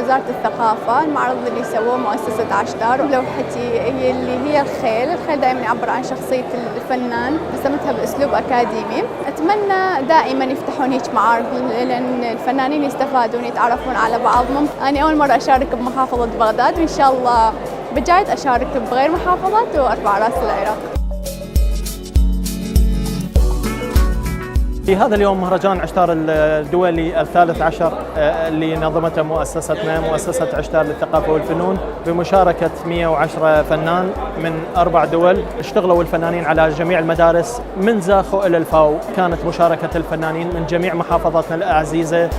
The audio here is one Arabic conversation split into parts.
وزارة الثقافة، المعرض اللي سووه مؤسسة عشتار. لوحتي هي اللي هي الخيل دائما يعبر عن شخصية الفنان، رسمتها بأسلوب أكاديمي. أتمنى دائما يفتحون هيك معارض لأن الفنانين يستفادون يتعرفون على بعضهم. أنا أول مرة أشارك بمحافظة بغداد، وإن شاء الله بالجاي أشارك بغير محافظات وأرفع راس العراق. في هذا اليوم مهرجان عشتار الدولي الثالث عشر اللي نظمته مؤسستنا مؤسسة عشتار للثقافة والفنون بمشاركة 110 فنان من 4 دول. اشتغلوا الفنانين على جميع المدارس من زاخو إلى الفاو. كانت مشاركة الفنانين من جميع محافظاتنا العزيزة.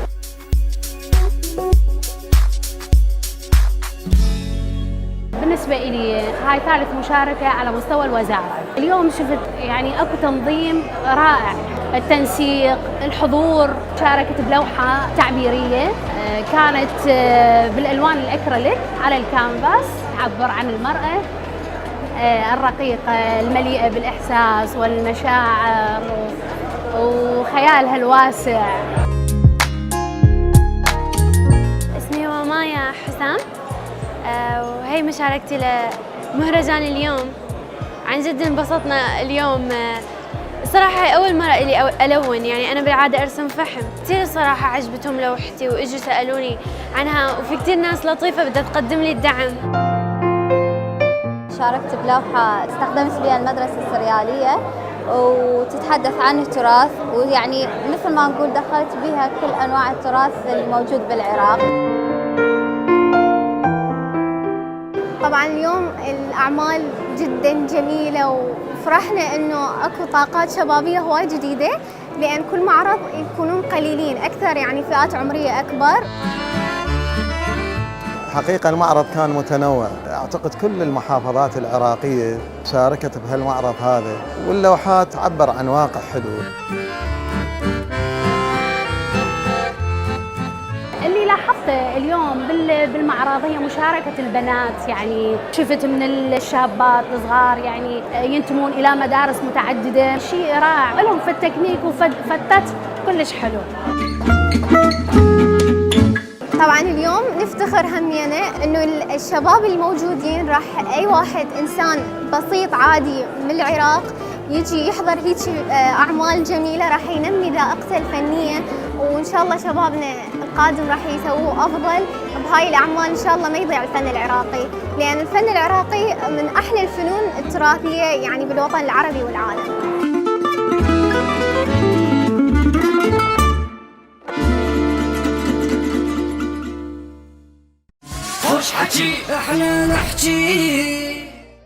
بالنسبة لي هاي ثالث مشاركة على مستوى الوزارة. اليوم شفت يعني اكو تنظيم رائع، التنسيق، الحضور. شاركت بلوحة تعبيرية كانت بالألوان الأكريليك على الكانفاس، تعبر عن المرأة الرقيقة المليئة بالإحساس والمشاعر وخيالها الواسع. اسمي مايا حسام، وهي مشاركتي لمهرجان اليوم. عن جد انبسطنا اليوم. صراحة أول مرة إلي ألون، يعني أنا بالعادة أرسم فحم. كثير صراحة عجبتهم لوحتي وإجوا سألوني عنها، وفي كثير ناس لطيفة بدها تقدم لي الدعم. شاركت بلوحة استخدمت فيها المدرسة السريالية وتتحدث عن التراث، ويعني مثل ما نقول دخلت بها كل أنواع التراث الموجود بالعراق. طبعا اليوم الأعمال جدا جميلة، وفرحنا إنه أكو طاقات شبابية هواي جديدة، لأن كل معرض يكونون قليلين أكثر، يعني فئات عمرية أكبر. حقيقة المعرض كان متنوع، أعتقد كل المحافظات العراقية شاركت بهالمعرض هذا، واللوحات تعبر عن واقع حلو. اللي لاحظته اليوم بالمعرض هي مشاركة البنات. يعني شفت من الشابات الصغار يعني ينتمون إلى مدارس متعددة، شيء رائع لهم في التكنيك وفتت كلش حلو. طبعا اليوم نفتخر همينا انه الشباب الموجودين راح اي واحد انسان بسيط عادي من العراق يجي يحضر هيك اعمال جميله راح ينمي ذائقته الفنيه، وان شاء الله شبابنا القادم راح يسووه افضل بهاي الاعمال. ان شاء الله ما يضيع الفن العراقي، لان الفن العراقي من احلى الفنون التراثيه يعني بالوطن العربي والعالم. خوش حكي احنا نحكي